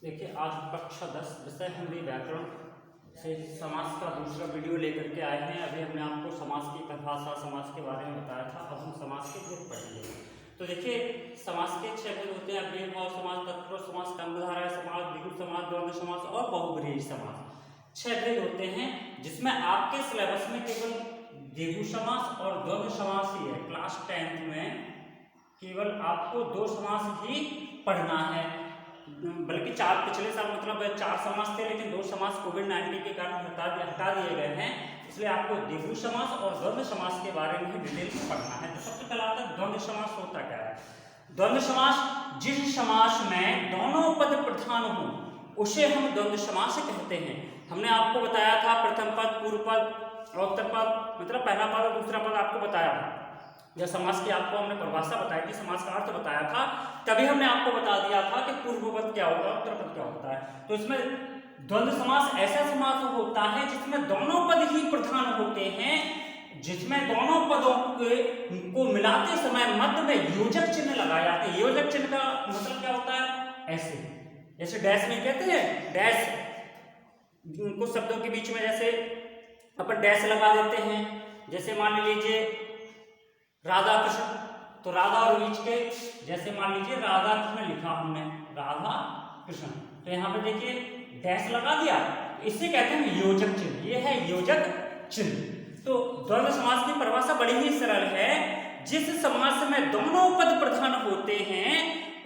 देखिए आज कक्षा 10 विषय हिंदी व्याकरण से समास का दूसरा वीडियो लेकर के आए हैं। अभी हमने आपको समास की परिभाषा समास के बारे में बताया था। अब हम समास के भेद पढ़ेंगे। तो देखिए समास के 6 भेद होते हैं: अव्ययभाव समास, तत्पुरुष समास, कर्मधारय समास, द्विगु समास, द्वंद्व समास और बहुब्रीहि समास। 6 भेद होते हैं जिसमें आपके सिलेबस में केवल द्विगु समास और द्वंद्व समास ही है। क्लास 10th में केवल आपको 2 समास ही पढ़ना है, बल्कि 4 पिछले साल मतलब 4 समास थे, लेकिन 2 समास कोविड-19 के कारण हटा दिए गए हैं। इसलिए आपको द्विगु समास और द्वंद्व समास के बारे में डिटेल में पढ़ना है। तो सबसे पहला आता है द्वंद्व समास होता क्या है। द्वंद्व समास जिस समास में दोनों पद प्रधान हो उसे हम द्वंद्व समास कहते हैं। हमने आपको बताया था प्रथम पद, पूर्व पद और उत्तर पद, मतलब पहला पद और दूसरा पद आपको बताया था। जब समास की आपको हमने परिभाषा बताई थी, समास का अर्थ बताया था, तभी हमने आपको बता दिया था कि पूर्व पद क्या होता है, उत्तर पद क्या होता है। तो इसमें द्वंद्व समास ऐसा समास होता है जिसमें दोनों पद ही प्रधान होते हैं, जिसमें दोनों पदों को मिलाते समय मध्य में योजक चिन्ह लगाए जाते हैं। योजक चिन्ह का मतलब क्या होता है? ऐसे जैसे डैश में कहते हैं, डैश कुछ शब्दों के बीच में जैसे अपन डैश लगा देते हैं। जैसे मान लीजिए राधा कृष्ण, तो राधा और बीच के जैसे मान लीजिए राधा कृष्ण लिखा हमने, राधा कृष्ण, तो यहाँ पे देखिए डैश लगा दिया, इसे कहते हैं योजक चिन्ह। ये है योजक चिन्ह। तो द्वंद्व समास की परिभाषा बड़ी ही सरल है। जिस समास में दोनों पद प्रधान होते हैं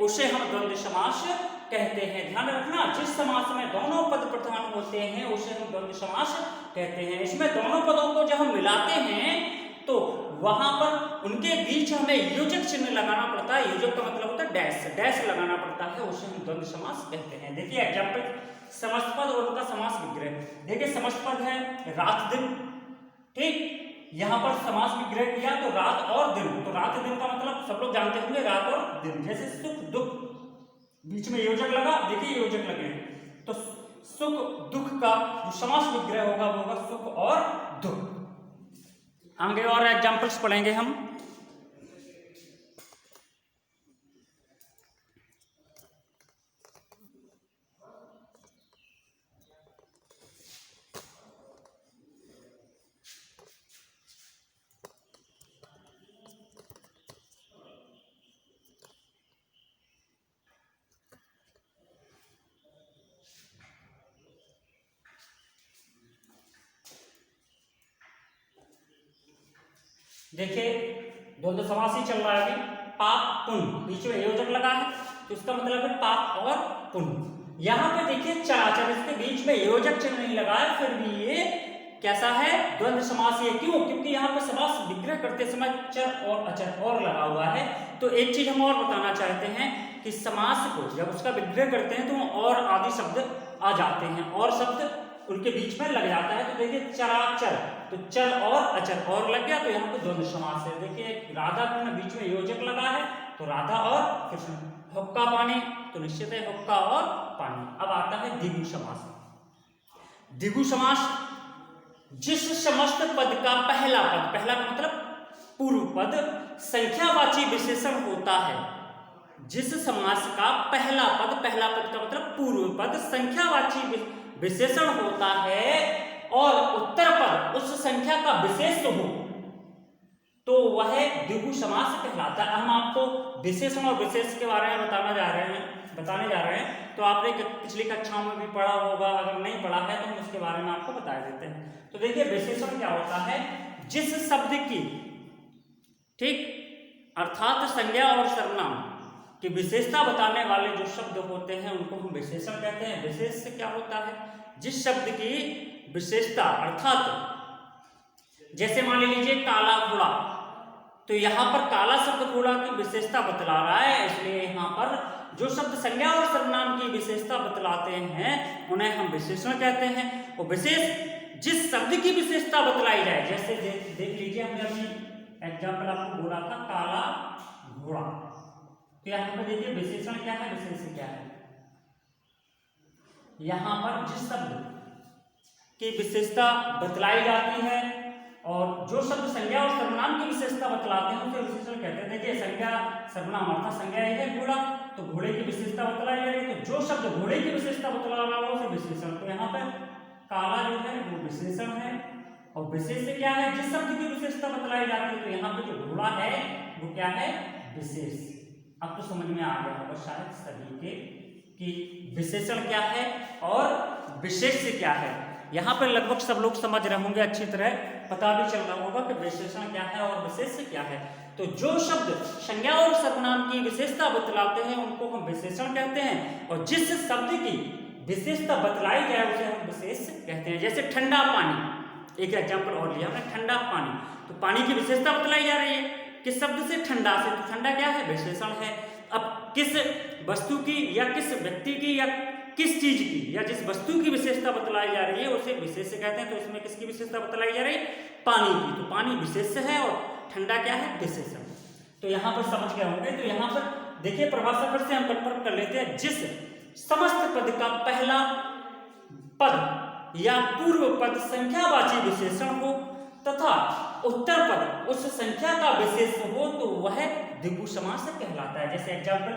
उसे हम द्वंद्व समास कहते हैं। ध्यान रखना, जिस समास में दोनों पद प्रधान होते हैं उसे हम द्वंद्व समास कहते हैं। इसमें दोनों पदों को जब हम मिलाते हैं तो वहां पर उनके बीच हमें योजक चिन्ह लगाना पड़ता है। योजक का मतलब होता है डैश, डैश लगाना पड़ता है, उसे हम द्वंद्व समास कहते हैं। देखिए एग्जाम्पल, समस्त पद और उनका समास विग्रह। देखिए समस्त पद है रात दिन, ठीक, यहाँ पर समास विग्रह किया तो रात और दिन। तो रात दिन का मतलब सब लोग जानते होंगे, रात और दिन। जैसे सुख दुख, बीच में योजक लगा, देखिए योजक लगे, तो सुख दुख का जो समास विग्रह होगा वो होगा सुख और दुख। आगे और एग्जाम्पल्स पढ़ेंगे हम। देखिए द्वंद्व समास ही चल रहा है अभी। पाप पुण्य, बीच में योजक लगा है तो इसका मतलब है पाप और पुण्य। यहाँ पे देखिए चराचर, इसके बीच में योजक चिन्ह नहीं लगा है, फिर भी ये कैसा है? द्वंद्व समास। ये क्यों? क्योंकि यहाँ पे समास विग्रह करते समय चर और अचर और लगा हुआ है। तो एक चीज हम और बताना चाहते हैं कि समास को जब उसका विग्रह करते हैं तो और आदि शब्द आ जाते हैं, और शब्द उनके बीच में लग जाता है। तो देखिए चराचर, तो चर और अचर और लग गया, तो यहाँ पे द्वंद्व समास है। देखिए राधा कृष्ण, बीच में योजक लगा है तो राधा और कृष्ण। हुक्का पानी, तो निश्चित है हुक्का और पानी। अब आता है द्विगु समास। द्विगु समास जिस समस्त पद का पहला पद, पहला का मतलब पूर्व पद, संख्यावाची विशेषण होता है। जिस समास का पहला पद, पहला पद का मतलब पूर्व पद, संख्यावाची विशेषण होता है और उत्तर पद उस संख्या का विशेष हो, तो वह द्विगु समास कहलाता है। हम आपको विशेषण और विशेष के बारे में बताने जा रहे हैं। तो आपने पिछली कक्षाओं में भी पढ़ा होगा, अगर नहीं पढ़ा है तो हम उसके बारे में आपको बता देते हैं। तो देखिए विशेषण क्या होता है? जिस शब्द की, ठीक, अर्थात संज्ञा और सर्वनाम की विशेषता बताने वाले जो शब्द होते हैं उनको हम विशेषण कहते हैं। विशेष से क्या होता है? जिस शब्द की विशेषता, अर्थात जैसे मान लीजिए काला घोड़ा, तो यहाँ पर काला शब्द घोड़ा की विशेषता बतला रहा है, इसलिए यहाँ पर जो शब्द संज्ञा और सर्वनाम की विशेषता बतलाते हैं उन्हें हम विशेषण कहते हैं। और विशेष जिस शब्द की विशेषता बतलाई जाए, जैसे देख लीजिए हमने अभी एग्जाम्पल आपको बोला था काला घोड़ा, तो यहाँ पर देखिए विशेषण क्या है, विशेष क्या है। यहाँ पर जिस शब्द की विशेषता बतलाई जाती है और जो शब्द संज्ञा और सर्वनाम की विशेषता बतलाते हैं उसे विशेषण कहते हैं। देखिए संज्ञा सर्वनाम अर्थात संज्ञा है घोड़ा, तो घोड़े की विशेषता बतलाई जा रही है, तो जो शब्द घोड़े की विशेषता बतला रहा है उसे विशेषण, तो यहाँ पर काला जो है वो विशेषण है, और विशेष क्या है, जिस शब्द की विशेषता बतलाई जाती है, तो यहाँ पे जो घोड़ा है वो क्या है, विशेष। अब तो समझ में आ गया होगा शायद सभी के कि विशेषण क्या है और विशेष क्या है। यहाँ पर लगभग सब लोग समझ रहे होंगे, अच्छी तरह पता भी चल रहा होगा कि विशेषण क्या है और विशेष क्या है। तो जो शब्द संज्ञा और सर्वनाम की विशेषता बतलाते हैं उनको हम विशेषण कहते हैं, और जिस शब्द की विशेषता बतलाई जाए उसे हम विशेष कहते हैं। जैसे ठंडा पानी, एक एग्जाम्पल और लिया हमने, ठंडा पानी, तो पानी की विशेषता बतलाई जा रही है किस शब्द से, ठंडा से, तो ठंडा क्या है, विशेषण है। अब किस वस्तु की या किस व्यक्ति की या किस चीज की या जिस वस्तु की विशेषता बतलाई जा रही है उसे विशेष कहते हैं, तो इसमें किसकी विशेषता बतलाई जा रही है, पानी की, तो पानी विशेष है और ठंडा क्या है, विशेषण। तो यहाँ पर समझ गए होंगे। तो यहाँ पर देखिए परिभाषा फिर से हम कंफर्म कर लेते हैं, जिस समस्त पद का पहला पद या पूर्व पद संख्यावाची विशेषण हो तथा उत्तर पद उस संख्या का विशेष हो तो वह द्विगु समास कहलाता है। जैसे एग्जाम्पल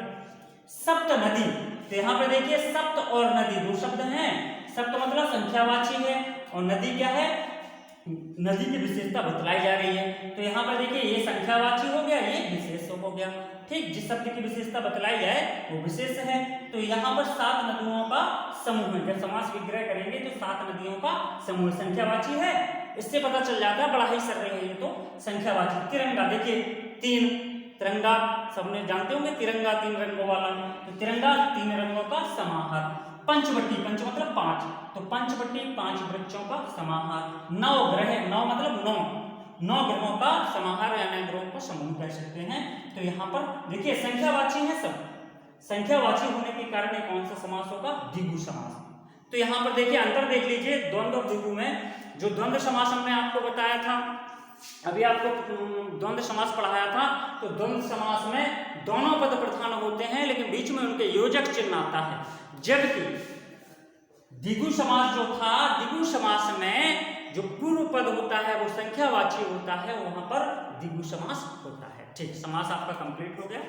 सप्त नदी, तो यहाँ पे देखिए सप्त और नदी दो शब्द हैं, सप्त मतलब संख्यावाची है और नदी क्या है, नदी की विशेषता बतलाई जा रही है। तो यहाँ पर देखिए ये संख्यावाची हो गया, ये विशेष हो गया। ठीक, जिस शब्द की विशेषता बतलाई जाए वो विशेष है। तो यहाँ पर 7 नदियों का समूह है, जब समास विग्रह करेंगे तो 7 नदियों का समूह संख्यावाची है, इससे पता चल जाता है, बड़ा ही सरल है ये तो संख्यावाची। तिरंगा देखिए 3, तिरंगा सबने जानते होंगे, तिरंगा 3 रंगों वाला, तो तिरंगा 3 रंगों का समाहार। पंचवटी, पंच मतलब 5, तो पंचवटी 5 वृक्षों का समाहार। 9 ग्रह, 9 मतलब 9 ग्रहों का समाहार या 9 ग्रहों का समूह कह सकते हैं। तो यहाँ पर देखिए संख्यावाची है सब, संख्यावाची होने के कारण कौन सा समास होगा, द्विगु समास। तो यहाँ पर देखिए अंतर देख लीजिए द्वंद्व और द्विगु में। जो द्वंद्व समास हमने आपको बताया था, अभी आपको द्वंद्व समास पढ़ाया था, तो द्वंद्व समास में दोनों पद प्रधान होते हैं लेकिन बीच में उनके योजक चिन्ह आता है, जबकि द्विगु समास जो था, द्विगु समास में जो पूर्व पद होता है वो संख्यावाची होता है, वहां पर द्विगु समास होता है। ठीक, समास आपका कंप्लीट हो गया।